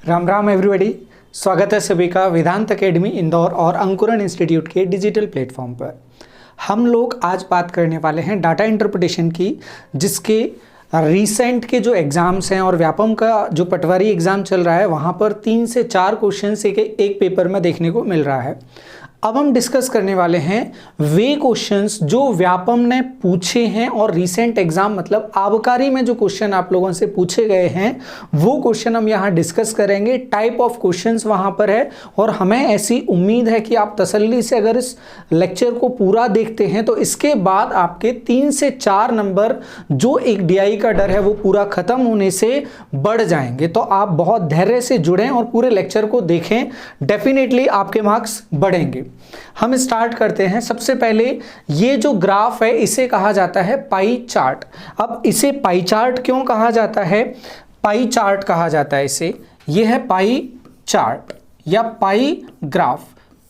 Ram Ram everybody. स्वागत है सभी का वेदांत एकेडमी इंदौर और अंकुरण इंस्टीट्यूट के डिजिटल प्लेटफॉर्म पर। हम लोग आज बात करने वाले हैं डाटा इंटरप्रिटेशन की, जिसके रिसेंट के जो एग्ज़ाम्स हैं और व्यापम का जो पटवारी एग्ज़ाम चल रहा है वहाँ पर 3 से 4 क्वेश्चंस एक पेपर में देखने को मिल रहा है। अब हम डिस्कस करने वाले हैं वे क्वेश्चंस जो व्यापम ने पूछे हैं और रीसेंट एग्जाम मतलब आबकारी में जो क्वेश्चन आप लोगों से पूछे गए हैं वो क्वेश्चन हम यहाँ डिस्कस करेंगे। टाइप ऑफ क्वेश्चंस वहाँ पर है और हमें ऐसी उम्मीद है कि आप तसल्ली से अगर इस लेक्चर को पूरा देखते हैं तो इसके बाद आपके 3 से 4 नंबर जो एक डीआई का डर है वो पूरा खत्म होने से बढ़ जाएंगे। तो आप बहुत धैर्य से जुड़ें और पूरे लेक्चर को देखें, डेफिनेटली आपके मार्क्स बढ़ेंगे। हम स्टार्ट करते हैं। सबसे पहले ये जो ग्राफ है इसे कहा जाता है पाई चार्ट। अब इसे पाई चार्ट क्यों कहा जाता है? पाई चार्ट कहा जाता है इसे। ये है पाई चार्ट या पाई ग्राफ।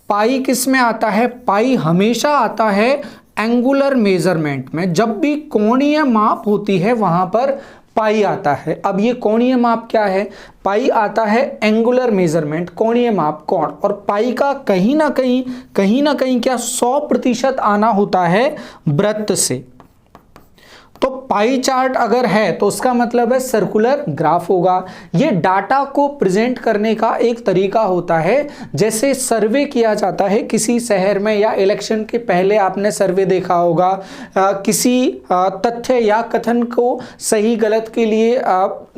पाई किस में आता है? पाई हमेशा आता है एंगुलर मेजरमेंट में। जब भी कोणीय माप होती है वहां पर पाई आता है। अब ये कोणीय माप क्या है? पाई आता है एंगुलर मेजरमेंट, कोणीय माप, कोण। और पाई का कहीं ना कहीं क्या 100% आना होता है वृत्त से। तो पाई चार्ट अगर है तो उसका मतलब है सर्कुलर ग्राफ होगा। ये डाटा को प्रेजेंट करने का एक तरीका होता है। जैसे सर्वे किया जाता है किसी शहर में या इलेक्शन के पहले आपने सर्वे देखा होगा, किसी तथ्य या कथन को सही गलत के लिए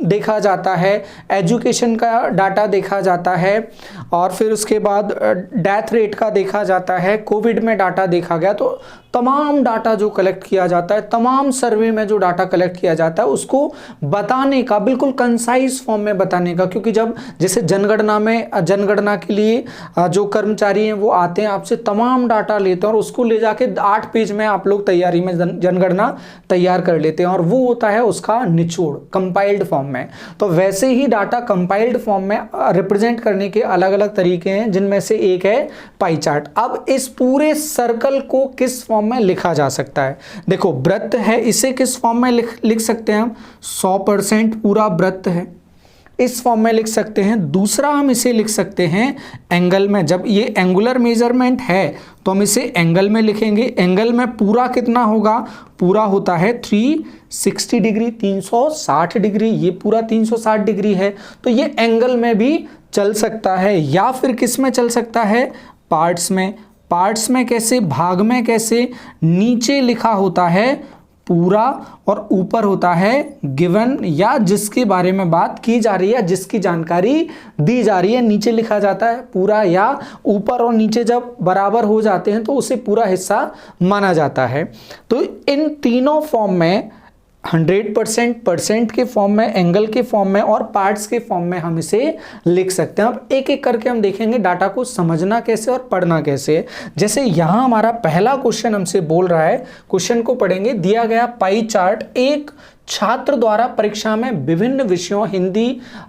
देखा जाता है, एजुकेशन का डाटा देखा जाता है और फिर उसके बाद डेथ रेट का देखा जाता है, कोविड में डाटा देखा गया। तो तमाम डाटा जो कलेक्ट किया जाता है, तमाम सर्वे में जो डाटा कलेक्ट किया जाता है उसको बताने का, बिल्कुल कंसाइज फॉर्म में बताने का। क्योंकि जब जैसे जनगणना के लिए जो कर्मचारी हैं वो आते हैं, आपसे तमाम डाटा लेते हैं और उसको ले जाके 8 पेज में आप लोग तैयारी में जनगणना तैयार कर लेते हैं और वो होता है उसका निचोड़ कंपाइल्ड फॉर्म में। तो वैसे ही डाटा कंपाइल्ड फॉर्म में रिप्रेजेंट करने के अलग अलग तरीके हैं, जिनमें से एक है पाई चार्ट। अब इस पूरे सर्कल को किस फॉर्म में लिखा जा सकता है? देखो, वृत्त है, इसे किस फॉर्म में लिख सकते हैं हम? 100% पूरा वृत्त है, इस फॉर्म में लिख सकते हैं। दूसरा हम इसे लिख सकते हैं एंगल में। जब ये एंगुलर मेजरमेंट है तो हम इसे एंगल में लिखेंगे। एंगल में पूरा कितना होगा? पूरा होता है 360 डिग्री, 360 डिग्री। ये पूरा 360 डिग्री है तो ये एंगल में भी चल सकता है। या फिर किस में चल सकता है? पार्ट्स में। पार्ट्स में कैसे? भाग में कैसे? नीचे लिखा होता है पूरा और ऊपर होता है गिवन, या जिसके बारे में बात की जा रही है, जिसकी जानकारी दी जा रही है, नीचे लिखा जाता है पूरा। या ऊपर और नीचे जब बराबर हो जाते हैं तो उसे पूरा हिस्सा माना जाता है। तो इन तीनों फॉर्म में 100%, परसेंट के फॉर्म में, एंगल के फॉर्म में और पार्ट्स के फॉर्म में हम इसे लिख सकते हैं। अब एक एक करके हम देखेंगे डाटा को समझना कैसे और पढ़ना कैसे। जैसे यहाँ हमारा पहला क्वेश्चन हमसे बोल रहा है, क्वेश्चन को पढ़ेंगे। दिया गया पाई चार्ट एक छात्र द्वारा परीक्षा में विभिन्न विषयों Hindi,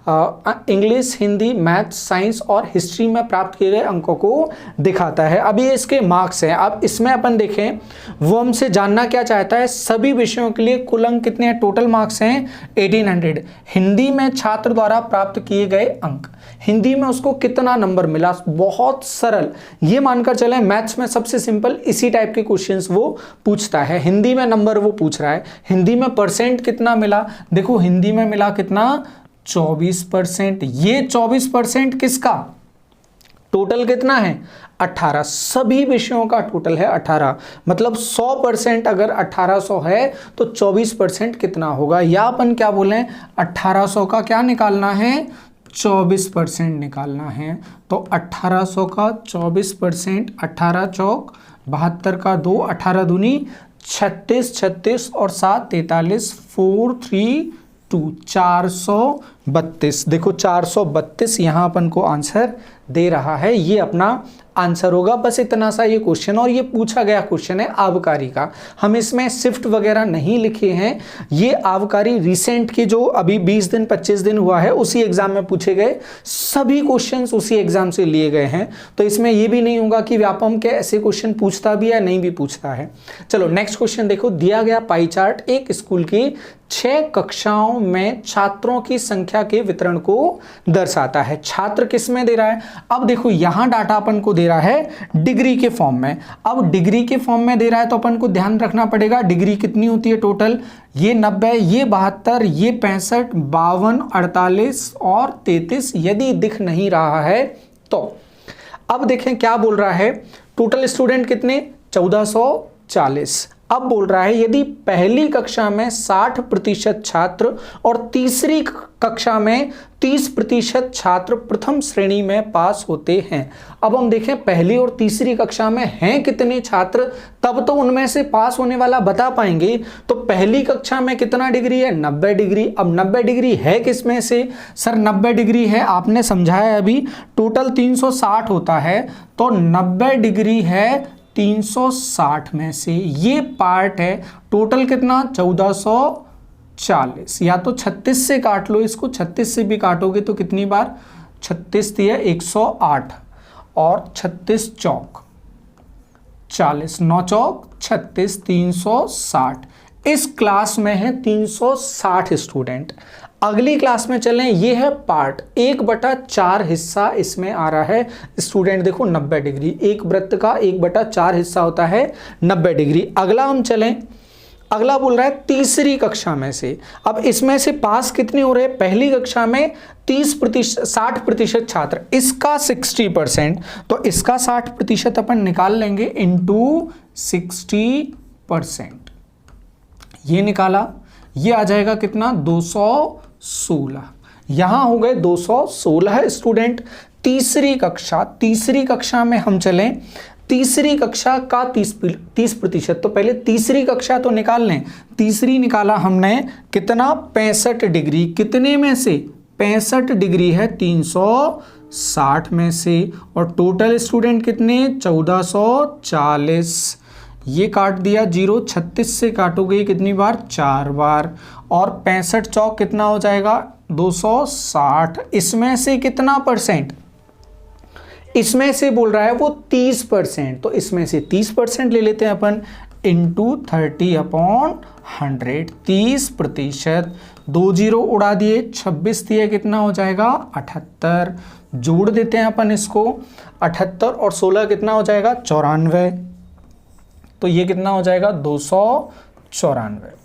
English, Hindi, math, science और हिस्ट्री में प्राप्त किए गए अंकों को दिखाता है। अब ये इसके मार्क्स हैं। अब इसमें अपन देखें, वो हमसे जानना क्या चाहता है? सभी विषयों के लिए कुल अंक कितने हैं? टोटल मार्क्स हैं 1800। हिंदी में छात्र द्वारा प्राप्त किए गए अंक, हिंदी में उसको कितना नंबर मिला? बहुत सरल, ये मानकर चलें मैथ्स में सबसे सिंपल इसी टाइप के क्वेश्चंस वो पूछता है। हिंदी में नंबर वो पूछ रहा है। हिंदी में परसेंट कितना मिला? देखो, हिंदी में मिला कितना? 24%। ये 24% किसका? टोटल कितना है? 18। सभी विषयों का टोटल है 18। मतलब 100% अगर 1800 है तो 24% कितना होगा? या अपन क्या बोलें, 1800 का क्या निकालना है? 24% निकालना है। तो 1800 का 24%, 18 चौक 72 का 2, 18 दूनी 36, 36 और 7 43, 4 3 2, 432। देखो 432 यहाँ अपन को आंसर दे रहा है। ये अपना आंसर होगा। बस इतना सा ये क्वेश्चन, और ये पूछा गया क्वेश्चन है आबकारी का। हम इसमें शिफ्ट वगैरह नहीं लिखे हैं। ये आबकारी रिसेंट के जो अभी 20 दिन 25 दिन हुआ है उसी एग्जाम में पूछे गए सभी क्वेश्चंस उसी एग्जाम से लिए गए हैं। तो इसमें ये भी नहीं होगा कि व्यापम के ऐसे क्वेश्चन पूछता भी है नहीं भी पूछता है। चलो नेक्स्ट क्वेश्चन देखो। दिया गया पाई चार्ट एक स्कूल की 6 कक्षाओं में छात्रों की संख्या संख्या के वितरण को दर्शाता है। छात्र किस में दे रहा है? अब देखो यहां डाटा अपन को दे रहा है डिग्री के फॉर्म में। अब डिग्री के फॉर्म में दे रहा है तो अपन को ध्यान रखना पड़ेगा डिग्री कितनी होती है टोटल, ये 90, ये 72, ये 65, 52, 48 और 33 यदि दिख नहीं रहा है तो। अब देखें क्या बोल रहा है, टोटल स्टूडेंट कितने? 1440। अब बोल रहा है यदि पहली कक्षा में 60% छात्र और तीसरी कक्षा में 30% छात्र प्रथम श्रेणी में पास होते हैं। अब हम देखें पहली और तीसरी कक्षा में हैं कितने छात्र, तब तो उनमें से पास होने वाला बता पाएंगे। तो पहली कक्षा में कितना डिग्री है? 90 डिग्री। अब 90 डिग्री है किसमें से? सर 90 डिग्री है, आपने समझाया अभी, टोटल 360 होता है तो 90 डिग्री है 360 में से। ये पार्ट है टोटल कितना? 1440। या तो 36 से काट लो इसको, 36 से भी काटोगे तो कितनी बार? 36 दिया 108 और 36 चौक 40, 9 चौक 36, 360। इस क्लास में है 360 स्टूडेंट। अगली क्लास में चलें, ये है पार्ट 1/4 हिस्सा इसमें आ रहा है स्टूडेंट। देखो 90 डिग्री, एक वृत्त का 1/4 हिस्सा होता है 90 डिग्री। अगला हम चलें, अगला बोल रहा है तीसरी कक्षा में से। अब इसमें से पास कितने हो रहे हैं? पहली कक्षा में 60% छात्र, इसका 60%, तो इसका 60% अपन निकाल लेंगे इंटू 60%। ये निकाला, ये आ जाएगा कितना? 216। यहां हो गए 216 स्टूडेंट। तीसरी कक्षा में हम चलें, तीसरी कक्षा का 30%, तो पहले तीसरी कक्षा तो निकाल लें। तीसरी निकाला हमने कितना? 65 डिग्री। कितने में से? 65 डिग्री है 360 में से। और टोटल स्टूडेंट कितने? 1440। ये काट दिया 0, 36 से काटोगे कितनी बार? 4 बार। और 65 चौक कितना हो जाएगा? 260। इसमें से कितना परसेंट? इसमें से बोल रहा है वो 30%, तो इसमें से 30% ले लेते हैं अपन, इंटू 30/100। 30%, 2 जीरो उड़ा दिए, 26 दिए, कितना हो जाएगा? 78। जोड़ देते हैं अपन इसको, 78 और 16 कितना हो जाएगा? 94। तो ये कितना हो जाएगा? 294।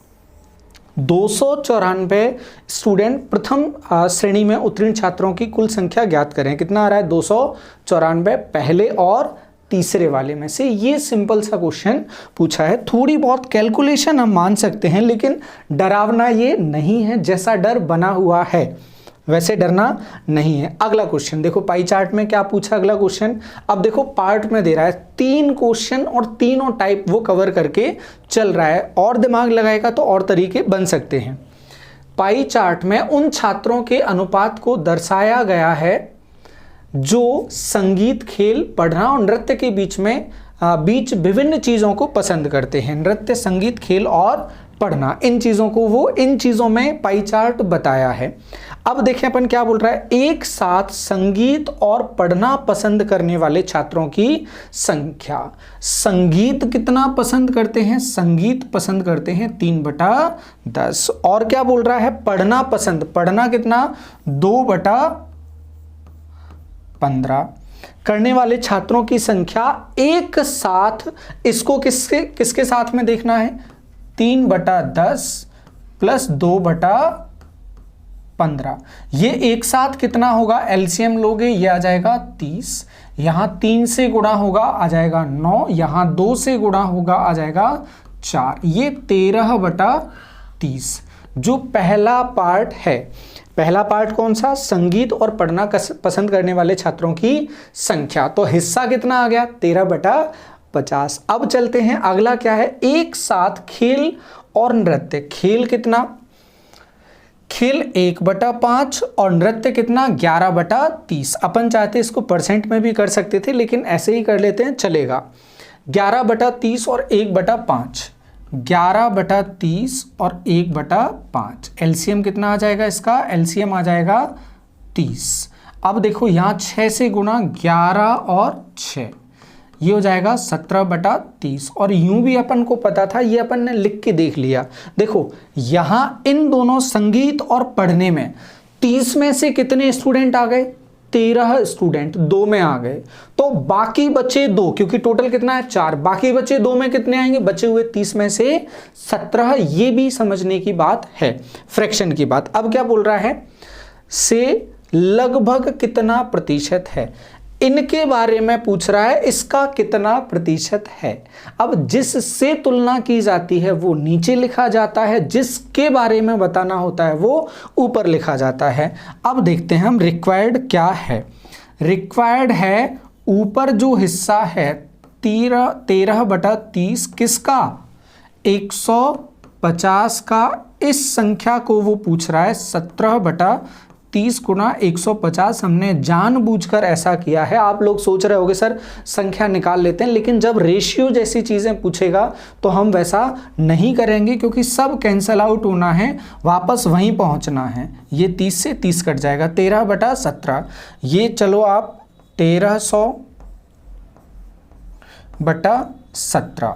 294 स्टूडेंट प्रथम श्रेणी में उत्तीर्ण छात्रों की कुल संख्या ज्ञात करें। कितना आ रहा है? 294 पहले और तीसरे वाले में से। ये सिंपल सा क्वेश्चन पूछा है। थोड़ी बहुत कैलकुलेशन हम मान सकते हैं, लेकिन डरावना ये नहीं है। जैसा डर बना हुआ है वैसे डरना नहीं है। अगला क्वेश्चन देखो, पाई चार्ट में क्या पूछा अगला क्वेश्चन। अब देखो पार्ट में दे रहा है 3 क्वेश्चन और तीनों टाइप वो कवर करके चल रहा है, और दिमाग लगाएगा तो और तरीके बन सकते हैं। पाई चार्ट में उन छात्रों के अनुपात को दर्शाया गया है जो संगीत, खेल, पढ़ना और नृत्य के बीच विभिन्न चीज़ों को पसंद करते हैं। नृत्य, संगीत, खेल और पढ़ना, इन चीज़ों को वो इन चीज़ों में पाई चार्ट बताया है। अब देखें अपन क्या बोल रहा है, एक साथ संगीत और पढ़ना पसंद करने वाले छात्रों की संख्या। संगीत कितना पसंद करते हैं? संगीत पसंद करते हैं 3/10। और क्या बोल रहा है, पढ़ना पसंद, पढ़ना कितना? 2/15 करने वाले छात्रों की संख्या एक साथ। इसको किसके साथ में देखना है? 3/10 प्लस 2/15। ये एक साथ कितना होगा? एलसीएम लोगे, ये आ जाएगा 30। यहां 3 से गुणा होगा, आ जाएगा 9। यहां 2 से गुणा होगा, आ जाएगा 4। ये 13/30 जो पहला पार्ट है। पहला पार्ट कौन सा? संगीत और पढ़ना पसंद करने वाले छात्रों की संख्या। तो हिस्सा कितना आ गया? 13/50। अब चलते हैं, अगला क्या है? एक साथ खेल और नृत्य। खेल कितना? खेल 1/5 और नृत्य कितना? 11/30। अपन चाहते इसको परसेंट में भी कर सकते थे, लेकिन ऐसे ही कर लेते हैं, चलेगा। 11/30 और 1/5, 11/30 और 1/5। एलसीएम कितना आ जाएगा इसका? एलसीएम आ जाएगा 30। अब देखो यहाँ 6 से गुणा, 11 और 6, ये हो जाएगा 17/30। और यूं भी अपन को पता था, ये अपन ने लिख के देख लिया। देखो यहाँ इन दोनों संगीत और पढ़ने में 30 में से कितने स्टूडेंट आ गए? 13 स्टूडेंट 2 में आ गए, तो बाकी बचे 2, क्योंकि टोटल कितना है 4, बाकी बचे 2 में कितने आएंगे? बचे हुए 30 में से 17। ये भी समझने की बात है, फ्रैक्शन की बात। अब क्या बोल रहा है? से लगभग कितना प्रतिशत है, इनके बारे में पूछ रहा है, इसका कितना प्रतिशत है। अब जिससे तुलना की जाती है वो नीचे लिखा जाता है, जिसके बारे में बताना होता है वो ऊपर लिखा जाता है। अब देखते हैं हम रिक्वायर्ड क्या है। रिक्वायर्ड है ऊपर जो हिस्सा है 13/30 किसका? 150 का। इस संख्या को वो पूछ रहा है 17/30 गुना 150। हमने जानबूझकर ऐसा किया है। आप लोग सोच रहे होंगे सर संख्या निकाल लेते हैं, लेकिन जब रेशियो जैसी चीज़ें पूछेगा तो हम वैसा नहीं करेंगे, क्योंकि सब कैंसल आउट होना है, वापस वहीं पहुंचना है। ये 30 से 30 कट जाएगा, 13/17। ये चलो आप 1300/17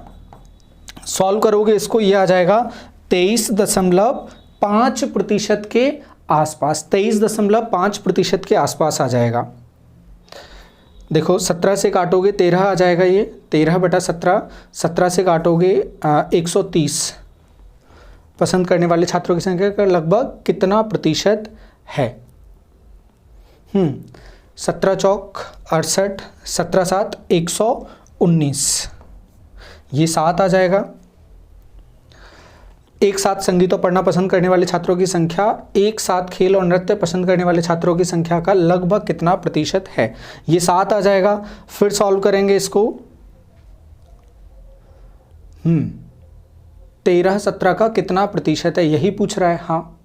सॉल्व करोगे इसको, ये आ जाएगा 23.5% के आसपास। 23.5% के आसपास आ जाएगा। देखो 17 से काटोगे 13 आ जाएगा, ये 13/17। 17 से काटोगे 130। पसंद करने वाले छात्रों की संख्या का लगभग कितना प्रतिशत है? 17 चौक 68, 17 7 119, ये 7 आ जाएगा। एक साथ संगीतों पढ़ना पसंद करने वाले छात्रों की संख्या, एक साथ खेल और नृत्य पसंद करने वाले छात्रों की संख्या का लगभग कितना प्रतिशत है? ये 7 आ जाएगा। फिर सॉल्व करेंगे इसको। 13-17 का कितना प्रतिशत है, यही पूछ रहा है। हाँ,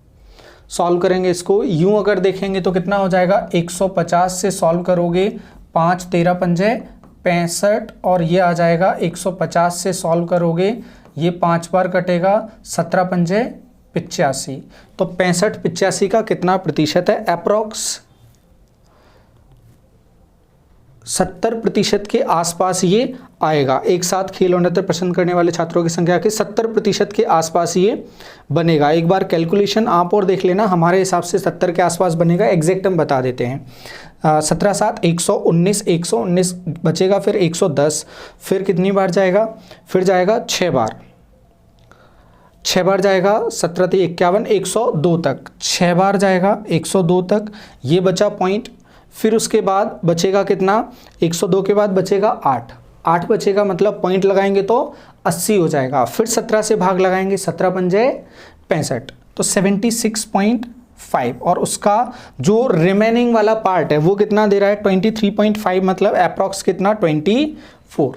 सॉल्व करेंगे इसको। यूं अगर देखेंगे तो कितना हो जाएगा? 150 से सॉल्व करोगे 5 13 पंजे 65, और ये आ जाएगा 150 से सॉल्व करोगे, ये 5 बार कटेगा, 17 पंजे 85। तो 65-85 का कितना प्रतिशत है? अप्रॉक्स 70% के आसपास ये आएगा। एक साथ खेल और नृत्य पसंद करने वाले छात्रों की संख्या के 70% के आसपास ये बनेगा। एक बार कैलकुलेशन आप और देख लेना, हमारे हिसाब से 70 के आसपास बनेगा। एग्जैक्ट हम बता देते हैं। 17 7 119, 119 बचेगा, फिर 110, फिर कितनी बार जाएगा? फिर जाएगा 6 बार, 6 बार जाएगा। 17 3 51, 102 तक 6 बार जाएगा, 102 तक। ये बचा पॉइंट। फिर उसके बाद बचेगा कितना? 102 के बाद बचेगा 8 बचेगा, मतलब पॉइंट लगाएंगे तो 80 हो जाएगा। फिर 17 से भाग लगाएंगे, 17 पंजे 65, तो 76.5। और उसका जो रिमेनिंग वाला पार्ट है वो कितना दे रहा है? 23.5, मतलब अप्रॉक्स कितना? 24।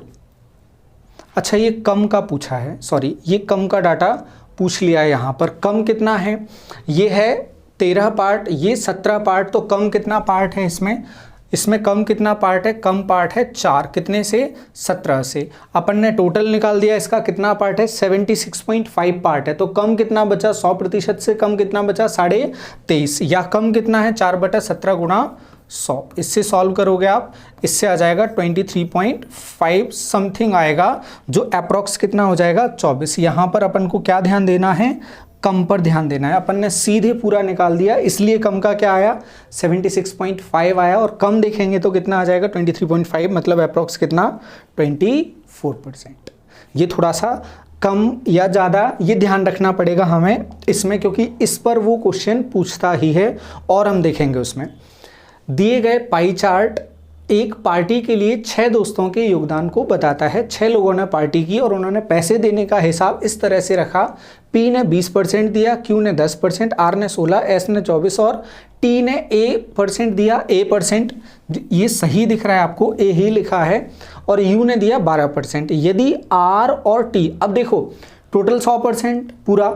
अच्छा, ये कम का पूछा है, सॉरी, ये कम का डाटा पूछ लिया है। यहाँ पर कम कितना है? ये है 13 पार्ट, ये 17 पार्ट, तो कम कितना पार्ट है इसमें? इसमें कम कितना पार्ट है? कम पार्ट है 4। कितने से? 17 से। अपन ने टोटल निकाल दिया, इसका कितना पार्ट है? 76.5 पार्ट है। तो कम कितना बचा? 100% से कम कितना बचा? 23.5। या कम कितना है? 4/17 गुणा 100। इससे सॉल्व करोगे आप, इससे आ जाएगा 23.5 समथिंग आएगा, जो अप्रॉक्स कितना हो जाएगा? 24। यहाँ पर अपन को क्या ध्यान देना है? कम पर ध्यान देना है। अपन ने सीधे पूरा निकाल दिया, इसलिए कम का क्या आया? 76.5 आया। और कम देखेंगे तो कितना आ जाएगा? 23.5, मतलब अप्रॉक्स कितना? 24%। ये थोड़ा सा कम या ज़्यादा ये ध्यान रखना पड़ेगा हमें इसमें, क्योंकि इस पर वो क्वेश्चन पूछता ही है। और हम देखेंगे उसमें दिए गए पाई चार्ट एक पार्टी के लिए 6 दोस्तों के योगदान को बताता है। 6 लोगों ने पार्टी की और उन्होंने पैसे देने का हिसाब इस तरह से रखा। पी ने 20% दिया, क्यू ने 10%, आर ने 16, एस ने 24 और टी ने A% दिया। A% ये सही दिख रहा है आपको, ए ही लिखा है, और यू ने दिया 12%। यदि आर और टी, अब देखो टोटल 100% पूरा,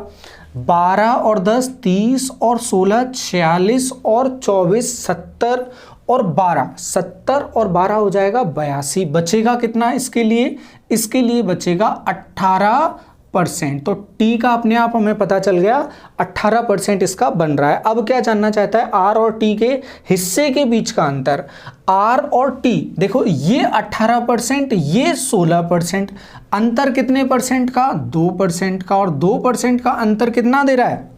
12 और 10 30 और 16 46 और 24 70 और 12, 70 और 12 हो जाएगा 82। बचेगा कितना इसके लिए? इसके लिए बचेगा 18%। तो टी का अपने आप हमें पता चल गया, 18% इसका बन रहा है। अब क्या जानना चाहता है? आर और टी के हिस्से के बीच का अंतर। आर और टी देखो, ये 18%, ये 16%, अंतर कितने परसेंट का? 2% का। और 2% का अंतर कितना दे रहा है?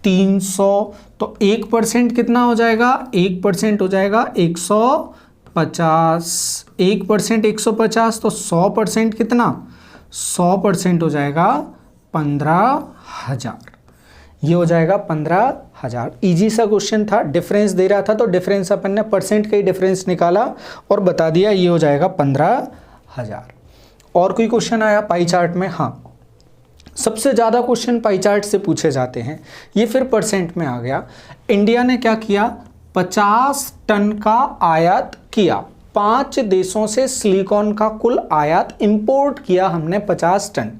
300। तो तो 1% कितना हो जाएगा, 1% हो जाएगा 150, 1% 150, तो 100% कितना, 100% हो जाएगा 15,000। ये हो जाएगा 15,000। इजी सा क्वेश्चन था, डिफरेंस दे रहा था तो डिफरेंस अपन ने परसेंट का ही डिफरेंस निकाला और बता दिया, ये हो जाएगा 15,000। और कोई क्वेश्चन आया पाई चार्ट में? हाँ, सबसे ज़्यादा क्वेश्चन पाई चार्ट से पूछे जाते हैं, ये फिर परसेंट में आ गया। इंडिया ने क्या किया, 50 टन का आयात किया, 5 देशों से सिलिकॉन का कुल आयात इंपोर्ट किया हमने 50 टन।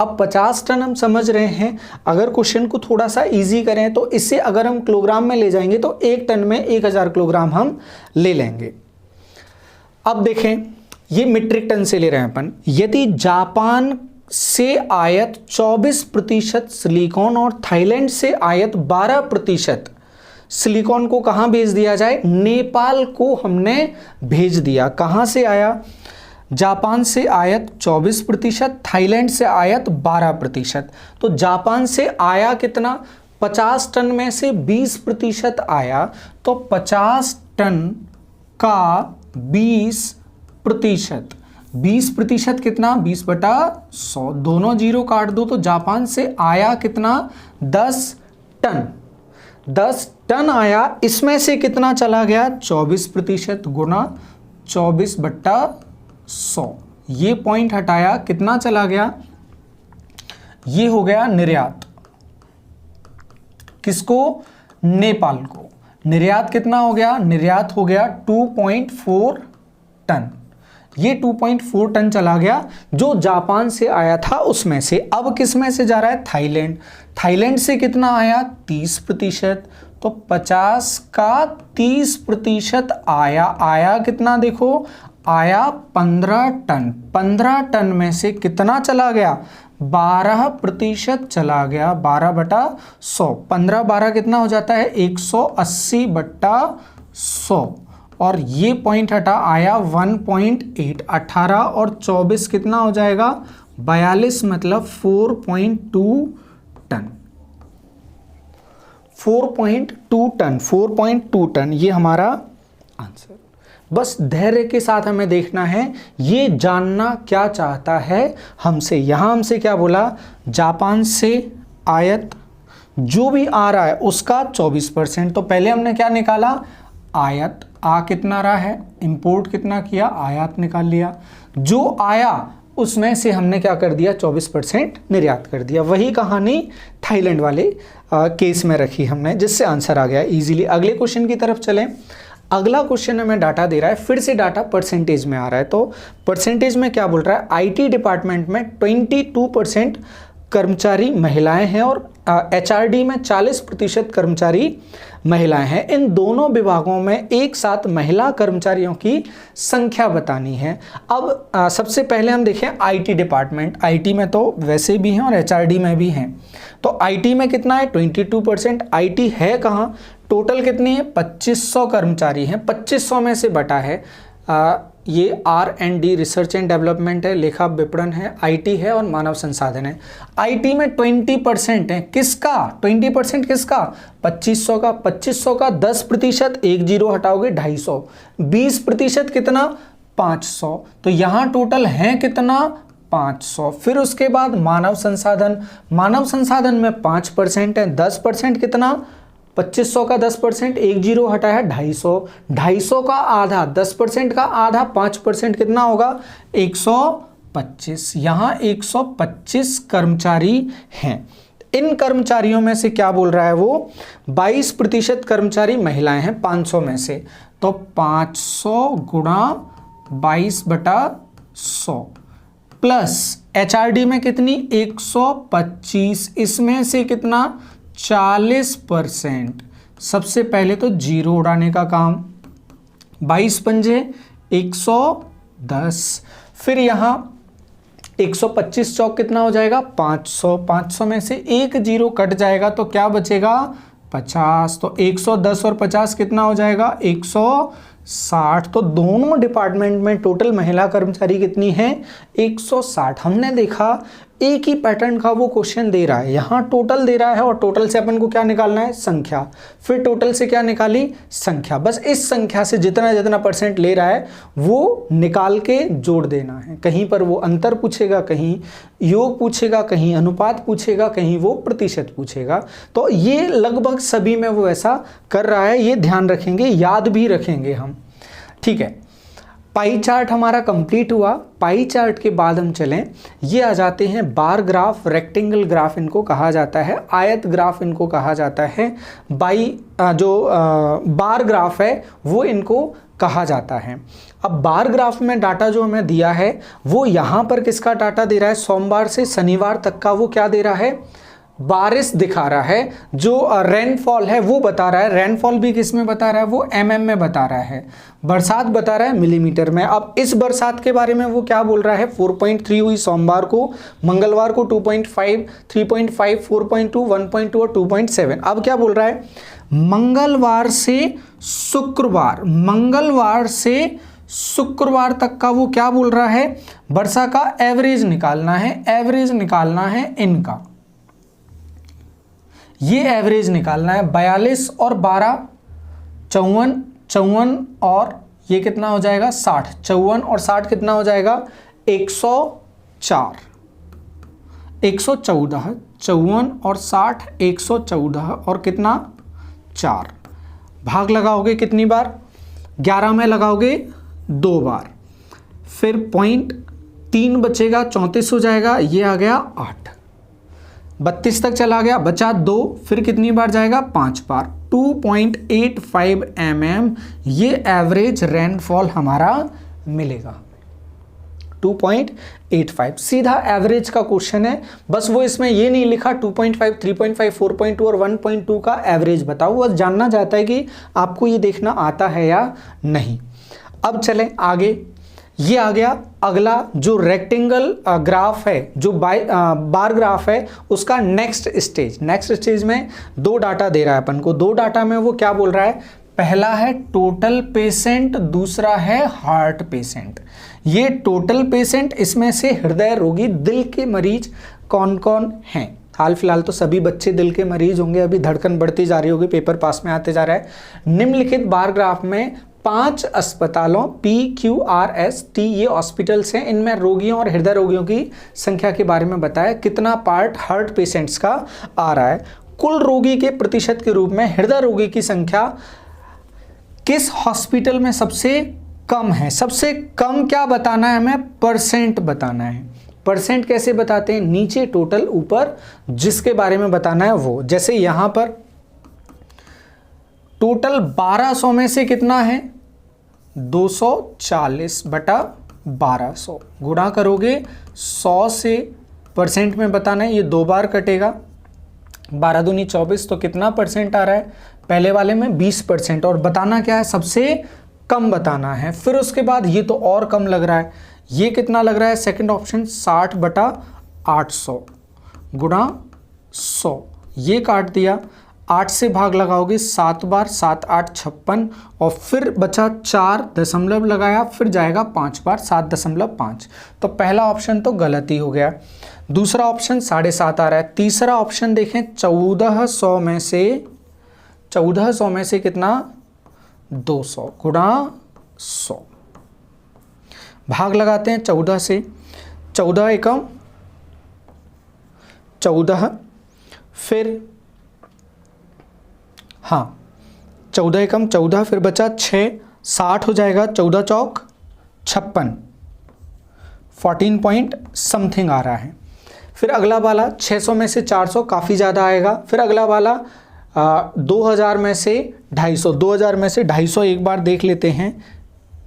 अब 50 टन हम समझ रहे हैं, अगर क्वेश्चन को थोड़ा सा इजी करें तो इससे अगर हम किलोग्राम में ले जाएंगे तो 1 टन में 1000 किलोग्राम हम ले लेंगे। अब देखें, ये मीट्रिक टन से ले रहे हैं अपन। यदि जापान से आयत 24% सिलिकॉन और थाईलैंड से आयत 12% सिलिकॉन को कहां भेज दिया जाए, नेपाल को हमने भेज दिया। कहां से आया, जापान से आयत 24%, थाईलैंड से आयत 12%। तो जापान से आया कितना, 50 टन में से 20% आया, तो 50 टन का 20%, 20% कितना, 20/100, दोनों जीरो काट दो तो जापान से आया कितना, 10 टन। 10 टन आया, इसमें से कितना चला गया, 24% गुना 24/100। ये पॉइंट हटाया, कितना चला गया, ये हो गया निर्यात। किसको, नेपाल को। निर्यात कितना हो गया, निर्यात हो गया 2.4 टन। ये 2.4 टन चला गया जो जापान से आया था उसमें से। अब किस में से जा रहा है, थाईलैंड। थाईलैंड से कितना आया, 30%। तो 50 का 30% आया, आया कितना देखो, आया 15 टन। 15 टन में से कितना चला गया, 12% चला गया, 12/100। 15/12 कितना हो जाता है, 180/100। और ये पॉइंट हटा, आया 1.8। 18 और 24 कितना हो जाएगा, 42, मतलब 4.2 टन। 4.2 टन, 4.2 टन, ये हमारा आंसर। बस धैर्य के साथ हमें देखना है, ये जानना क्या चाहता है हमसे। यहां हमसे क्या बोला, जापान से आयत जो भी आ रहा है उसका 24%। तो पहले हमने क्या निकाला, आयत, आ कितना रहा है, इंपोर्ट कितना किया, आयात निकाल लिया। जो आया उसमें से हमने क्या कर दिया, 24% निर्यात कर दिया। वही कहानी थाईलैंड वाले केस में रखी हमने, जिससे आंसर आ गया इजीली। अगले क्वेश्चन की तरफ चलें। अगला क्वेश्चन हमें डाटा दे रहा है, फिर से डाटा परसेंटेज में आ रहा है। तो परसेंटेज में क्या बोल रहा है, आईटी डिपार्टमेंट में 22% कर्मचारी महिलाएं हैं और एचआरडी में 40% कर्मचारी महिलाएं हैं। इन दोनों विभागों में एक साथ महिला कर्मचारियों की संख्या बतानी है। अब सबसे पहले हम देखें आईटी डिपार्टमेंट। आईटी में तो वैसे भी हैं और एचआरडी में भी हैं। तो आईटी में कितना है, 22%। आईटी है कहाँ, टोटल कितनी है, 2500 कर्मचारी हैं। 2500 में से बटा है ये R&D रिसर्च एंड डेवलपमेंट है, लेखा विपणन है, आईटी है और मानव संसाधन है। आईटी में 20% है, किसका 20% किसका, 2500 का। 2500 का 10%, एक जीरो हटाओगे 250, 20% कितना, 500। तो यहाँ टोटल है कितना, 500। फिर उसके बाद मानव संसाधन, मानव संसाधन में 5% है, 10% कितना, 2500 का 10%, एक जीरो हटाया 250, 250 का आधा, 10% का आधा 5% कितना होगा, 125। यहाँ 125 कर्मचारी हैं। इन कर्मचारियों में से क्या बोल रहा है वो, 22% कर्मचारी महिलाएं हैं 500 में से। तो 500 गुणा 22/100 प्लस एचआरडी में कितनी, 125, इसमें से कितना, 40%। सबसे पहले तो जीरो उड़ाने का काम, 22 पंजे 110। फिर यहाँ 125 चौक कितना हो जाएगा, 500। 500 में से एक जीरो कट जाएगा तो क्या बचेगा, 50। तो 110 और 50 कितना हो जाएगा, 160। तो दोनों डिपार्टमेंट में टोटल महिला कर्मचारी कितनी है, 160। हमने देखा एक ही पैटर्न का वो क्वेश्चन दे रहा है, यहाँ टोटल दे रहा है और टोटल से अपन को क्या निकालना है, संख्या, फिर टोटल से क्या निकाली, संख्या। बस इस संख्या से जितना जितना परसेंट ले रहा है वो निकाल के जोड़ देना है। कहीं पर वो अंतर पूछेगा, कहीं योग पूछेगा, कहीं अनुपात पूछेगा, कहीं वो प्रतिशत पूछेगा। तो ये लगभग सभी में वो ऐसा कर रहा है, ये ध्यान रखेंगे, याद भी रखेंगे हम, ठीक है। पाई चार्ट हमारा कंप्लीट हुआ। पाई चार्ट के बाद हम चलें, ये आ जाते हैं बार ग्राफ, रेक्टेंगल ग्राफ इनको कहा जाता है, आयत ग्राफ इनको कहा जाता है, बार ग्राफ है वो इनको कहा जाता है। अब बार ग्राफ में डाटा जो हमें दिया है वो यहाँ पर किसका डाटा दे रहा है, सोमवार से शनिवार तक का वो क्या दे रहा है, बारिश दिखा रहा है। जो रेनफॉल है वो बता रहा है, रेनफॉल भी किस में बता रहा है, वो एमएम में बता रहा है, बरसात बता रहा है मिलीमीटर में। अब इस बरसात के बारे में वो क्या बोल रहा है, 4.3 हुई सोमवार को, मंगलवार को 2.5, 3.5, 4.2, 1.2 और 2.7। अब क्या बोल रहा है, मंगलवार से शुक्रवार तक का वो क्या बोल रहा है, वर्षा का एवरेज निकालना है इनका, ये एवरेज निकालना है। 42 और 12 54 और ये कितना हो जाएगा 60, 54 और 60 कितना हो जाएगा 104, 114, 54 और 60 114 और कितना 4। भाग लगाओगे कितनी बार, 11 में लगाओगे 2 बार, फिर 0.3 बचेगा, 34 हो जाएगा, ये आ गया 8, 32 तक चला गया, बचा 2, फिर कितनी बार जाएगा 5 बार, 2.85 mm ये एवरेज रेनफॉल हमारा मिलेगा। 2.85 सीधा एवरेज का क्वेश्चन है, बस वो इसमें ये नहीं लिखा 2.5, 3.5, 4.2 और 1.2 का एवरेज बताओ, बस जानना चाहता है कि आपको ये देखना आता है या नहीं। अब चलें आगे, ये आ गया अगला जो रेक्टेंगल ग्राफ है, जो बार ग्राफ है, उसका नेक्स्ट स्टेज में 2 डाटा दे रहा है अपन को। 2 डाटा में वो क्या बोल रहा है, पहला है टोटल पेशेंट, दूसरा है हार्ट पेशेंट। ये टोटल पेशेंट, इसमें से हृदय रोगी, दिल के मरीज कौन कौन हैं, हाल फिलहाल तो सभी बच्चे दिल के मरीज होंगे, अभी धड़कन बढ़ती जा रही होगी, पेपर पास में आते जा रहा है। निम्नलिखित बार ग्राफ में 5 अस्पतालों PQRST ये हॉस्पिटल्स हैं, इनमें रोगियों और हृदय रोगियों की संख्या के बारे में बताया, कितना पार्ट हार्ट पेशेंट्स का आ रहा है। कुल रोगी के प्रतिशत के रूप में हृदय रोगी की संख्या किस हॉस्पिटल में सबसे कम है, सबसे कम क्या बताना है हमें, परसेंट बताना है। परसेंट कैसे बताते हैं, नीचे टोटल, ऊपर जिसके बारे में बताना है वो। जैसे यहां पर टोटल 1200 में से कितना है 240 बटा 1200, गुणा करोगे 100 से, परसेंट में बताना है, ये 2 बार कटेगा, 12 दूनी 24, तो कितना परसेंट आ रहा है, पहले वाले में 20%, और बताना क्या है, सबसे कम बताना है। फिर उसके बाद ये तो और कम लग रहा है, ये कितना लग रहा है, सेकंड ऑप्शन 60 बटा 800 गुणा 100, ये काट दिया, 8 से भाग लगाओगे 7 बार, 7 8 56, और फिर बचा 4 दशमलव लगाया, फिर जाएगा 5 बार, 7.5। तो पहला ऑप्शन तो गलत ही हो गया। दूसरा ऑप्शन 7.5 आ रहा है। तीसरा ऑप्शन देखें, 1400 में से कितना 200 गुणा 100, भाग लगाते हैं 14 से, 14 एकम 14, फिर हाँ 14 एकम 14, फिर बचा 6, 60 हो जाएगा, 14 चौक 56, 14 पॉइंट समथिंग आ रहा है। फिर अगला वाला 600 में से 400 काफ़ी ज़्यादा आएगा। फिर अगला वाला 2000 में से 250, 2000 में से 250 एक बार देख लेते हैं,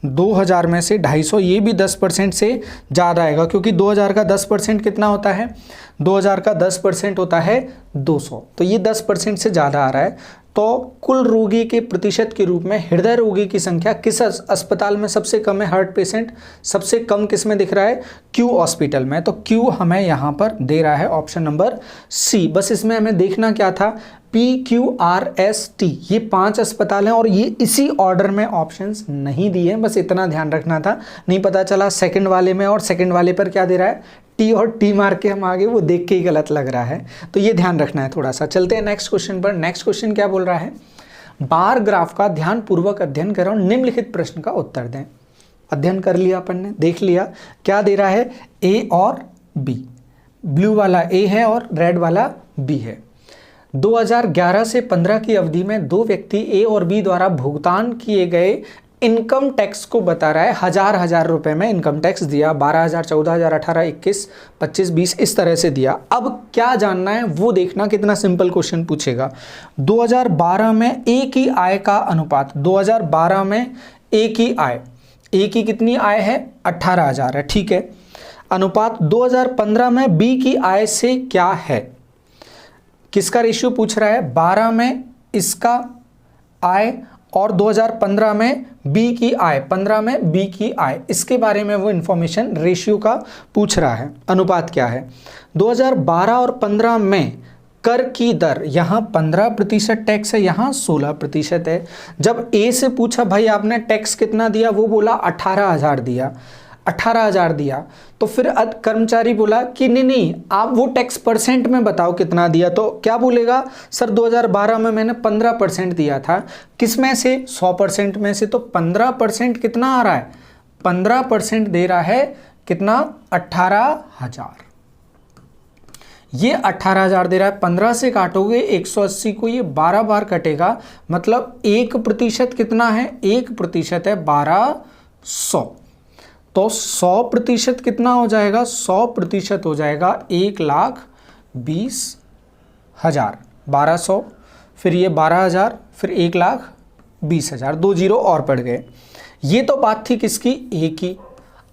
2000 में से 250, ये भी 10% से ज़्यादा आएगा, क्योंकि 2000 का 10% कितना होता है, 2000 का 10% होता है 200, तो ये 10% से ज़्यादा आ रहा है। तो कुल रोगी के प्रतिशत के रूप में हृदय रोगी की संख्या किस अस्पताल में सबसे कम है, हार्ट पेशेंट सबसे कम किस में दिख रहा है, क्यू हॉस्पिटल में। तो क्यू हमें यहाँ पर दे रहा है ऑप्शन नंबर सी। बस इसमें हमें देखना क्या था, PQRST, ये 5 अस्पताल हैं और ये इसी ऑर्डर में ऑप्शंस नहीं दिए हैं, बस इतना ध्यान रखना था। नहीं पता चला सेकंड वाले में और सेकंड वाले पर क्या दे रहा है, टी और टी मार के हम आगे, वो देख के ही गलत लग रहा है, तो ये ध्यान रखना है थोड़ा सा। चलते हैं नेक्स्ट क्वेश्चन पर। नेक्स्ट क्वेश्चन क्या बोल रहा है, बार ग्राफ का ध्यानपूर्वक अध्ययन करें और निम्नलिखित प्रश्न का उत्तर दें। अध्ययन कर लिया अपन ने, देख लिया क्या दे रहा है, ए और बी, ब्लू वाला ए है और रेड वाला बी है। 2011 से 15 की अवधि में दो व्यक्ति ए और बी द्वारा भुगतान किए गए इनकम टैक्स को बता रहा है। हजार रुपए में इनकम टैक्स दिया, 12,000, 14,000, 18, 21, 25, 20 इस तरह से दिया। अब क्या जानना है वो देखना, कितना सिंपल क्वेश्चन पूछेगा। 2012 में ए की आय का अनुपात, 2012 में ए की आय, ए की कितनी आय है, 18,000 है, ठीक है। अनुपात 2015 में बी की आय से क्या है, किसका रेशियो पूछ रहा है, 12 में इसका आय और 2015 में बी की आय, 15 में बी की आय, इसके बारे में वो इंफॉर्मेशन रेशियो का पूछ रहा है। अनुपात क्या है, 2012 और 15 में कर की दर, यहाँ 15% टैक्स है, यहाँ 16% है। जब ए से पूछा भाई आपने टैक्स कितना दिया, वो बोला 18,000 दिया, 18,000 दिया, तो फिर कर्मचारी बोला कि नहीं आप वो टैक्स परसेंट में बताओ कितना दिया, तो क्या बोलेगा, सर 2012 में मैंने 15% दिया था, किस में से, 100% में से, तो 15% कितना आ रहा है, 15% दे रहा है कितना, 18,000। ये 18,000 दे रहा है, 15 से काटोगे 180 को, ये 12 बार कटेगा, मतलब 1% कितना है, 1% है 1200, तो 100% कितना हो जाएगा, 100% हो जाएगा 1,20,000, 1200, फिर ये 12,000, फिर 1,20,000, 2 जीरो और पड़ गए। ये तो बात थी किसकी, ए की।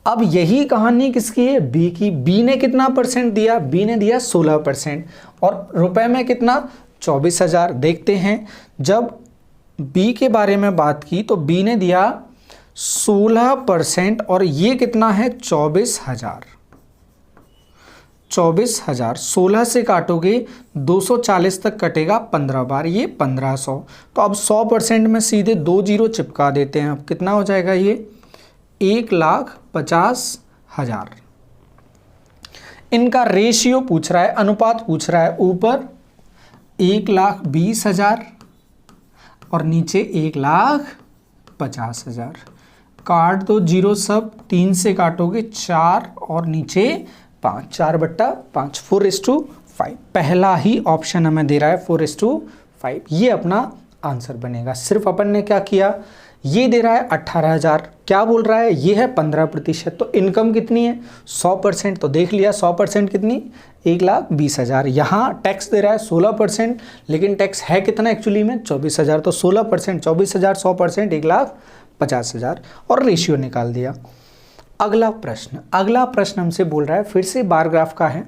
अब यही कहानी किसकी है, बी की। बी ने कितना परसेंट दिया, बी ने दिया 16%, और रुपए में कितना, 24,000। देखते हैं, जब बी के बारे में बात की तो बी ने दिया 16% और ये कितना है, 24,000, 24,000, 16 से काटोगे 240 तक कटेगा 15 बार, ये 1500। तो अब 100% में सीधे 2 जीरो चिपका देते हैं, अब कितना हो जाएगा, ये 1,50,000। इनका रेशियो पूछ रहा है, अनुपात पूछ रहा है, ऊपर 1,20,000 और नीचे 1,50,000। काट दो जीरो सब, 3 से काटोगे 4 और नीचे 5, 4/5, 4:5। पहला ही ऑप्शन हमें दे रहा है 4:5, ये अपना आंसर बनेगा। सिर्फ अपन ने क्या किया, ये दे रहा है 18,000, क्या बोल रहा है, ये है 15%, तो इनकम कितनी है, 100%, तो देख लिया 100% कितनी, 1,20,000। यहाँ टैक्स दे रहा है 16%, लेकिन टैक्स है कितना एक्चुअली में, 24,000, तो 16%, 24,000, 100%, 1,50,000, और रेशियो निकाल दिया। अगला प्रश्न हमसे बोल रहा है, फिर से बार ग्राफ का है।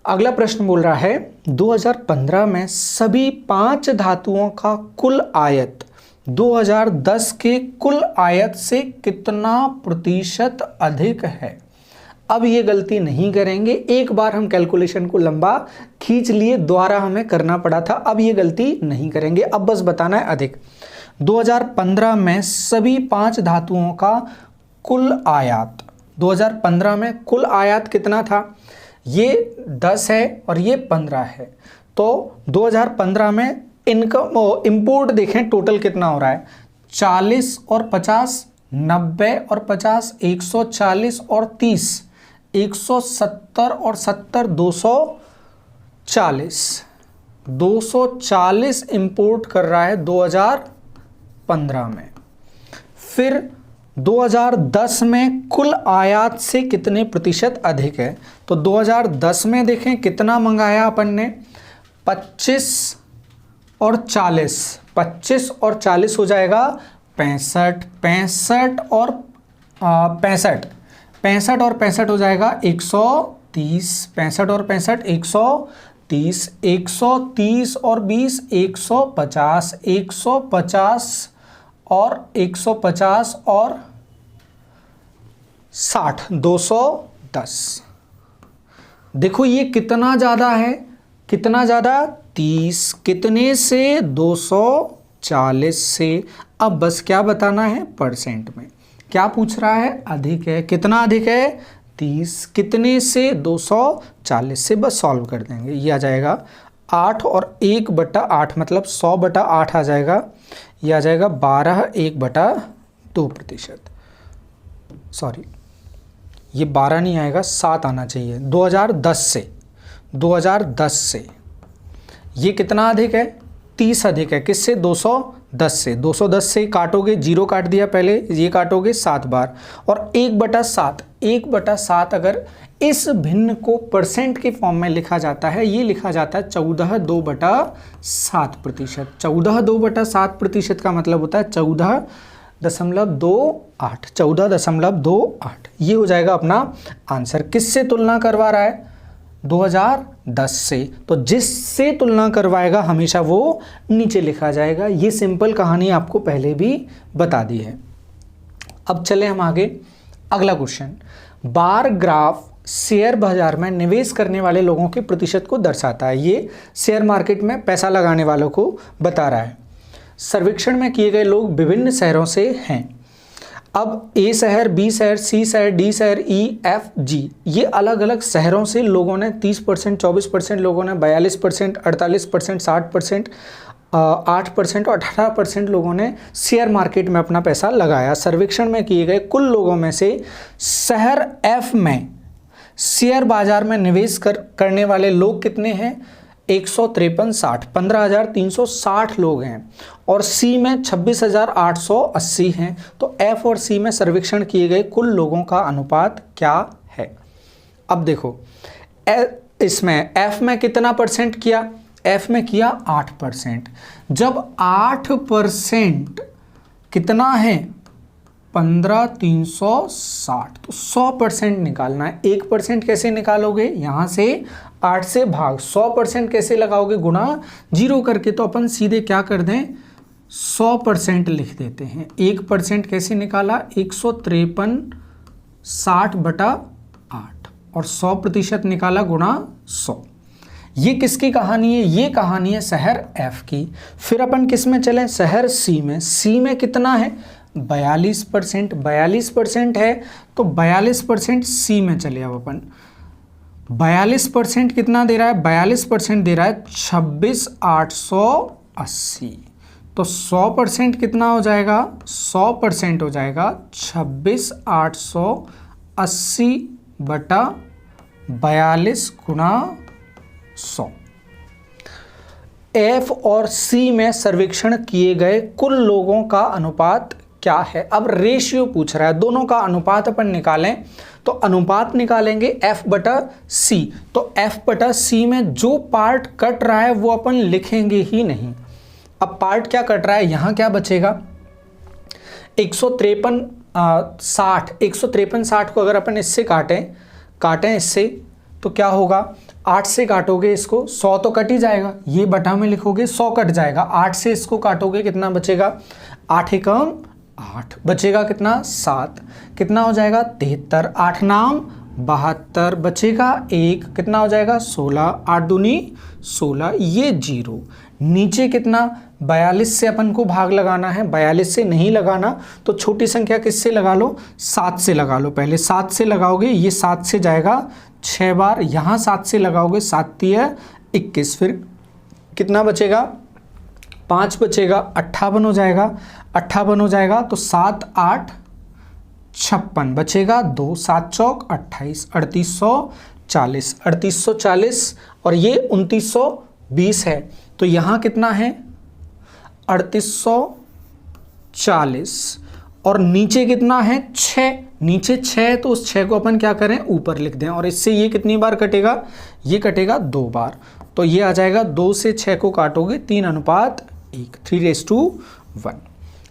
अगला प्रश्न बोल रहा है 2015 में सभी 5 धातुओं का कुल आयत 2010 के कुल आयत से कितना प्रतिशत अधिक है। अब ये गलती नहीं करेंगे, एक बार हम कैलकुलेशन को लंबा खींच लिए, दोबारा हमें करना पड़ा था, अब ये गलती नहीं करेंगे, अब बस बताना है अधिक। 2015 में सभी 5 धातुओं का कुल आयात, 2015 में कुल आयात कितना था, ये 10 है और ये 15 है, तो 2015 में इनकम इंपोर्ट देखें टोटल कितना हो रहा है, 40 और 50, 90 और 50, 140 और 30, 170 और 70, 240 इंपोर्ट कर रहा है 2015 में। फिर 2010 में कुल आयात से कितने प्रतिशत अधिक है, तो 2010 में देखें कितना मंगाया अपन ने, 25 और 40, 25 और 40 हो जाएगा 65, 65 और 65, 65 और 65 हो जाएगा 130, 65 और 65 130, 130 और 20 150, 150 और 150 और 60, 210। देखो ये कितना ज़्यादा है, कितना ज़्यादा, 30 कितने से, 240 से। अब बस क्या बताना है, परसेंट में। क्या पूछ रहा है, अधिक है। कितना अधिक है, 30 कितने से, 240 से। बस सॉल्व कर देंगे, ये आ जाएगा 8 और 1/8 मतलब 100/8 आ जाएगा। ये आ जाएगा 12 1/2%। सॉरी, ये 12 नहीं आएगा, 7 आना चाहिए। 2010 से ये कितना अधिक है, 30 अधिक है। किससे, 210 से। 210 से काटोगे, 0 काट दिया पहले, ये काटोगे 7 बार। और 1/7 अगर इस भिन्न को परसेंट के फॉर्म में लिखा जाता है, ये लिखा जाता है 14.2/7%। 14.2/7% का मतलब होता है 14.28। ये हो जाएगा अपना आंसर। किससे तुलना करवा रहा है, 2010 से। तो जिससे तुलना करवाएगा हमेशा वो नीचे लिखा जाएगा। ये सिंपल कहानी आपको पहले भी बता दी है। अब चले हम आगे। अगला क्वेश्चन, बार ग्राफ शेयर बाजार में निवेश करने वाले लोगों के प्रतिशत को दर्शाता है। ये शेयर मार्केट में पैसा लगाने वालों को बता रहा है। सर्वेक्षण में किए गए लोग विभिन्न शहरों से हैं। अब ए शहर, बी शहर, सी शहर, डी शहर, ई, एफ, जी, ये अलग अलग शहरों से लोगों ने 30%, 24% लोगों ने, 42%, 48%, 60%, 8% और 18% लोगों ने शेयर मार्केट में अपना पैसा लगाया। सर्वेक्षण में किए गए कुल लोगों में से शहर एफ में शेयर बाजार में निवेश करने वाले लोग कितने हैं, 153, 15,360 लोग हैं। और सी में 26,880 हैं। तो एफ और सी में सर्वेक्षण किए गए कुल लोगों का अनुपात क्या है। अब देखो, इसमें एफ में कितना परसेंट किया, एफ में किया 8%। जब 8% कितना है, 15,360, तो 100% निकालना है। 1% कैसे निकालोगे, यहाँ से 8 से भाग, 100% कैसे लगाओगे, गुणा 0 करके। तो अपन सीधे क्या कर दें, 100% लिख देते हैं। 1% कैसे निकाला, 153 60/8 और 100% निकाला गुणा 100। ये किसकी कहानी है, ये कहानी है शहर एफ की। फिर अपन किस में चलें, शहर सी में। सी में कितना है, 42%। 42% है तो 42% सी में चले। अब अपन 42% कितना दे रहा है, 42% दे रहा है 26,880। तो 100% कितना हो जाएगा, 100% हो जाएगा 26,880/42 गुणा 100। एफ और सी में सर्वेक्षण किए गए कुल लोगों का अनुपात क्या है। अब रेशियो पूछ रहा है, दोनों का अनुपात अपन निकालें। तो अनुपात निकालेंगे F/C। तो F/C में जो पार्ट कट रहा है वो अपन लिखेंगे ही नहीं। अब पार्ट क्या कट रहा है, यहाँ क्या बचेगा, 153 को अगर अपन इससे काटें इससे, तो क्या होगा, 8 से काटोगे इसको, 100 तो कट ही जाएगा। ये बटा में लिखोगे 100 कट जाएगा। 8 से इसको काटोगे कितना बचेगा, 8 एकम 8, बचेगा कितना, 7, कितना हो जाएगा 73, 8 नाम 72, बचेगा 1, कितना हो जाएगा 16, 8 दूनी 16, ये 0। नीचे कितना, 42 से अपन को भाग लगाना है, 42 से नहीं लगाना तो छोटी संख्या किससे लगा लो, 7 से लगा लो। पहले 7 से लगाओगे, ये 7 से जाएगा 6 बार, यहाँ 7 से लगाओगे, 7×3 = 21, फिर कितना बचेगा, 5 बचेगा, 58 हो जाएगा। 58 हो जाएगा तो 7 8 56 बचेगा 2, 7 चौक 28, 3840, 3840 और ये 2920 है। तो यहाँ कितना है, 3840 और नीचे कितना है, 6। नीचे 6 है तो उस 6 को अपन क्या करें, ऊपर लिख दें। और इससे ये कितनी बार कटेगा, ये कटेगा 2 बार। तो ये आ जाएगा 2 से 6 को काटोगे 3:1, 3:1।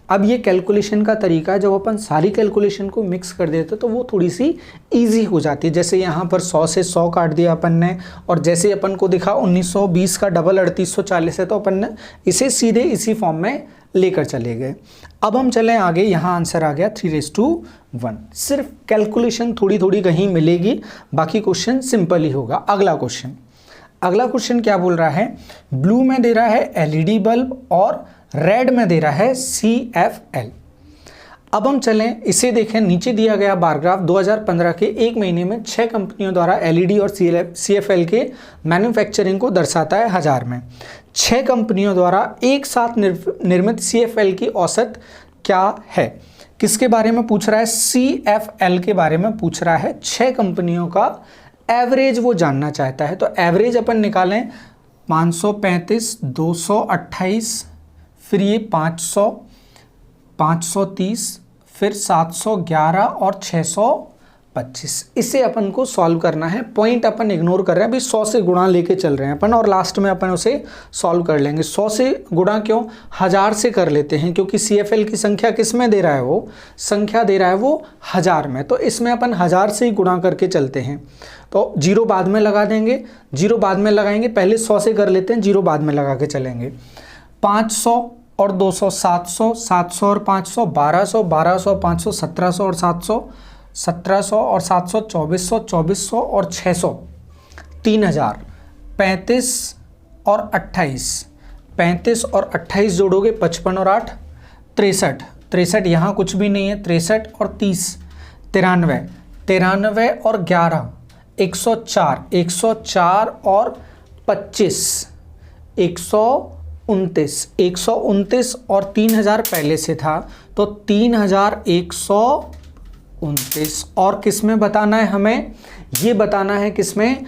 अब ये कैलकुलेशन का तरीका है, जब अपन सारी कैलकुलेशन को मिक्स कर देते तो वो थोड़ी सी इजी हो जाती है। जैसे यहाँ पर 100 से 100 काट दिया अपन ने, और जैसे अपन को दिखा 1920 का डबल 3840 है, तो अपन ने इसे सीधे इसी फॉर्म में लेकर चले गए। अब हम चलें आगे, यहाँ आंसर आ गया 3:1। सिर्फ कैलकुलेशन थोड़ी थोड़ी कहीं मिलेगी, बाकी क्वेश्चन सिंपल ही होगा। अगला क्वेश्चन, अगला क्वेश्चन क्या बोल रहा है, ब्लू में दे रहा है एलईडी बल्ब और रेड में दे रहा है CFL। अब हम चलें इसे देखें, नीचे दिया गया बार ग्राफ 2015 के एक महीने में 6 कंपनियों द्वारा एलईडी और CFL के मैन्युफैक्चरिंग को दर्शाता है 1000 में। 6 कंपनियों द्वारा एक साथ निर्मित CFL की औसत क्या है? किसके बारे में पूछ रहा है? CFL के बारे में पूछ रहा है। 6 कंपनियों का एवरेज वो जानना चाहता है। तो एवरेज अपन निकालें, 535, 228, फिर ये 500, 530, फिर 711 और 625। इसे अपन को सॉल्व करना है। पॉइंट अपन इग्नोर कर रहे हैं, अभी 100 से गुणा लेके चल रहे हैं अपन, और लास्ट में अपन उसे सॉल्व कर लेंगे। 100 से गुणा क्यों? 1000 से कर लेते हैं, क्योंकि CFL की संख्या किस में दे रहा है? वो संख्या दे रहा है वो 1000 में, तो इसमें अपन 1000 से ही गुणा करके चलते हैं। तो जीरो बाद में लगा देंगे, जीरो बाद में लगाएंगे, पहले 100 से कर लेते हैं, जीरो बाद में लगा के चलेंगे। 500 और 200, 700, 700 और 500, 1200, 1200, 500, 1700 और 700, 1700 और 700, 2400, 2400 और 600, 3000, 35 और 28, 35 और 28 जोड़ोगे 55 और 8, 63, 63 यहाँ कुछ भी नहीं है, 63 और 30, 93, 93 और 11, 104, 104 और 25, 129, 129 और 3000 पहले से था, तो 3129। और किस में बताना है हमें? ये बताना है किस में?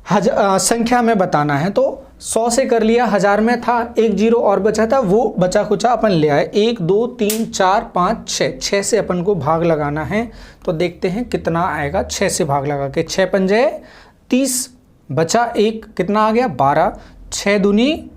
संख्या में बताना है। तो 100 से कर लिया, 1000 में था, एक जीरो और बचा था, वो बचा कुचा अपन ले आए। 1 2 3 4 5 6, 6 से अपन को भाग लगाना है। तो देखते हैं कितना आएगा। 6 से भाग लगा के 6 पंजे 30, बचा एक, कितना आ गया? 12, 6 दूनी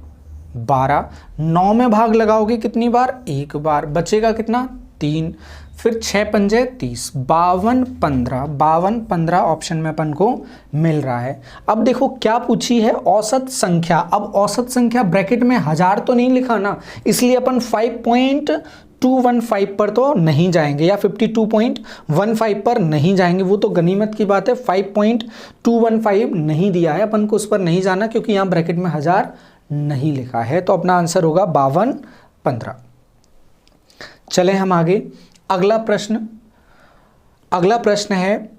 12, 9 में भाग लगाओगे कितनी बार? एक बार, बचेगा कितना? 3, फिर 6 पंजे 30, 52 15, 52 15 ऑप्शन में अपन को मिल रहा है। अब देखो क्या पूछी है? औसत संख्या। अब औसत संख्या ब्रैकेट में 1000 तो नहीं लिखा ना, इसलिए अपन 5.215 पर तो नहीं जाएंगे, या 52.15 पर नहीं जाएंगे, वो तो गनीमत की बात है। 5.215 नहीं दिया है, अपन को उस पर नहीं जाना, क्योंकि यहाँ ब्रैकेट में 1000 नहीं लिखा है। तो अपना आंसर होगा 52 15। चलें हम आगे। अगला प्रश्न है,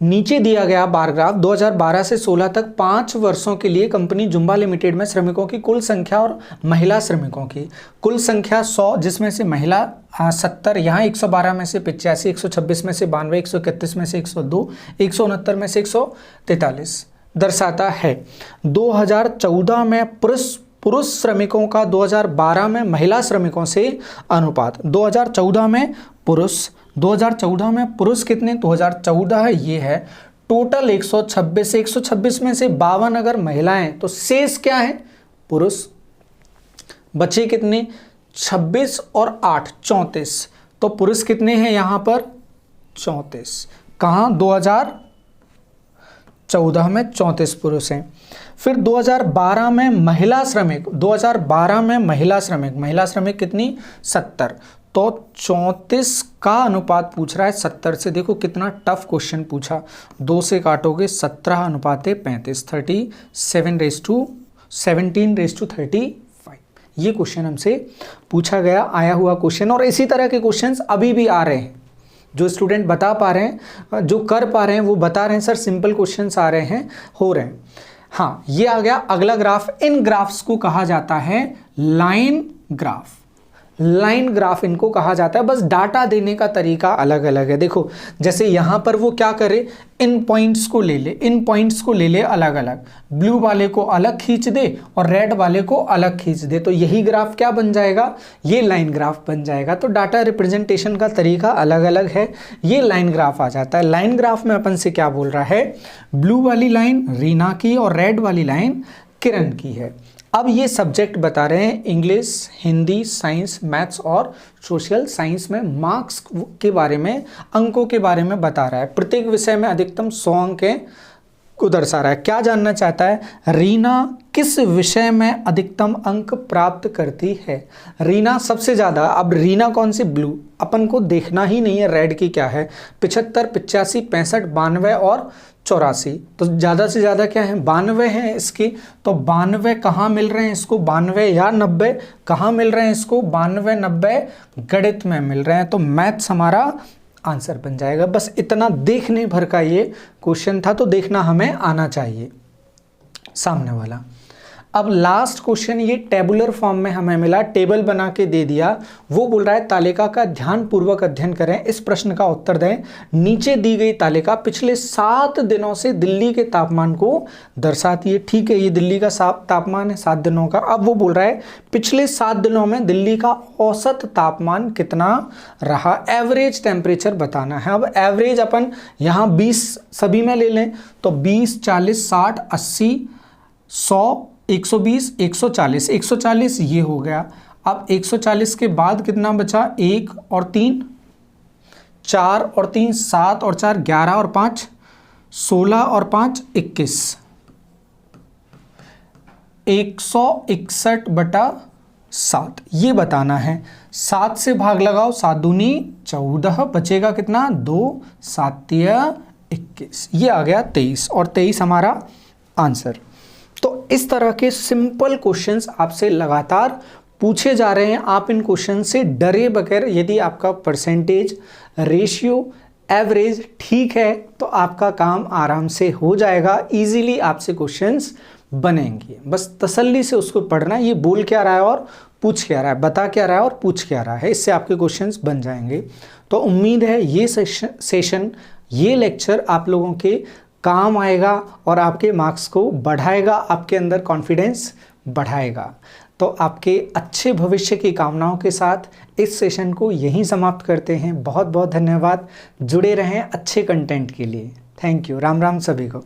नीचे दिया गया बार ग्राफ 2012 से 16 तक 5 वर्षों के लिए कंपनी जुम्बा लिमिटेड में श्रमिकों की कुल संख्या और महिला श्रमिकों की कुल संख्या 100, जिसमें से महिला 70, यहाँ 112 में से 85, 126 में से 92, 131 में से 102, 169 में से 143 दर्शाता है। 2014 में पुरुष श्रमिकों का 2012 में महिला श्रमिकों से अनुपात। 2014 में पुरुष कितने? 2014 ये है टोटल 126, 126 में से 52 अगर महिलाएं, तो शेष क्या है? पुरुष। बचे कितने? 26 और 8 34, तो पुरुष कितने हैं यहाँ पर? 34। कहाँ? 2014 में 34 पुरुष हैं। फिर 2012 में महिला श्रमिक, 2012 में महिला श्रमिक कितनी? 70, तो 34 का अनुपात पूछ रहा है 70 से। देखो कितना टफ क्वेश्चन पूछा। 2 से काटोगे 17 अनुपात 35, 17:35। ये क्वेश्चन हमसे पूछा गया, आया हुआ क्वेश्चन। और इसी तरह के क्वेश्चंस अभी भी आ रहे हैं। जो स्टूडेंट बता पा रहे हैं, जो कर पा रहे हैं, वो बता रहे हैं सर सिंपल क्वेश्चंस आ रहे हैं, हो रहे हैं। हाँ, ये आ गया अगला ग्राफ। इन ग्राफ्स को कहा जाता है लाइन ग्राफ। लाइन ग्राफ इनको कहा जाता है, बस डाटा देने का तरीका अलग अलग है। देखो जैसे यहाँ पर वो क्या करे, इन पॉइंट्स को ले ले अलग अलग, ब्लू वाले को अलग खींच दे और रेड वाले को अलग खींच दे, तो यही ग्राफ क्या बन जाएगा? ये लाइन ग्राफ बन जाएगा। तो डाटा रिप्रेजेंटेशन का तरीका अलग अलग है, ये लाइन ग्राफ आ जाता है। लाइन ग्राफ में अपन से क्या बोल रहा है? ब्लू वाली लाइन रीना की और रेड वाली लाइन किरण की है। अब ये सब्जेक्ट बता रहे हैं इंग्लिश, हिंदी, साइंस, मैथ्स और सोशल साइंस में मार्क्स के बारे में, अंकों के बारे में बता रहा है। प्रत्येक विषय में अधिकतम 100 अंक हैं, को दर्शा रहा है। क्या जानना चाहता है? रीना किस विषय में अधिकतम अंक प्राप्त करती है? रीना सबसे ज़्यादा, अब रीना कौन सी? ब्लू, अपन को देखना ही नहीं है रेड की क्या है। 75, 85, 65, 92 और 84, तो ज़्यादा से ज़्यादा क्या है? 92 हैं इसकी। तो 92 कहाँ मिल रहे हैं इसको? 92 या 90 कहाँ मिल रहे हैं इसको? 92, 90 गणित में मिल रहे हैं। तो मैथ्स हमारा आंसर बन जाएगा। बस इतना देखने भर का ये क्वेश्चन था, तो देखना हमें आना चाहिए सामने वाला। अब लास्ट क्वेश्चन ये टेबुलर फॉर्म में हमें मिला, टेबल बना के दे दिया। वो बोल रहा है तालिका का ध्यानपूर्वक अध्ययन करें, इस प्रश्न का उत्तर दें। नीचे दी गई तालिका पिछले 7 दिनों से दिल्ली के तापमान को दर्शाती है। ठीक है, ये दिल्ली का तापमान है 7 दिनों का। अब वो बोल रहा है पिछले 7 दिनों में दिल्ली का औसत तापमान कितना रहा, एवरेज टेम्परेचर बताना है। अब एवरेज अपन यहाँ 20 सभी में ले लें, तो 20, 40, 60, 80, 100, 120, 140, 140 ये हो गया। अब 140 के बाद कितना बचा? 1 और 3, 4 और 3, 7 और 4, 11 और 5, 16 और 5, 21, 161/7 ये बताना है। 7 से भाग लगाओ, 7 दूनी 14, बचेगा कितना? 2, 7 21, ये आ गया 23 और 23 हमारा आंसर। तो इस तरह के सिंपल क्वेश्चंस आपसे लगातार पूछे जा रहे हैं। आप इन क्वेश्चन से डरे बगैर, यदि आपका परसेंटेज, रेशियो, एवरेज ठीक है तो आपका काम आराम से हो जाएगा। इजीली आपसे क्वेश्चंस बनेंगे। बस तसल्ली से उसको पढ़ना, ये बोल क्या रहा है और पूछ क्या रहा है, बता क्या रहा है और पूछ क्या रहा है, इससे आपके क्वेश्चंस बन जाएंगे। तो उम्मीद है ये सेशन, ये लेक्चर आप लोगों के काम आएगा और आपके मार्क्स को बढ़ाएगा, आपके अंदर कॉन्फिडेंस बढ़ाएगा। तो आपके अच्छे भविष्य की कामनाओं के साथ इस सेशन को यहीं समाप्त करते हैं। बहुत बहुत धन्यवाद। जुड़े रहें अच्छे कंटेंट के लिए। Thank you. राम राम सभी को।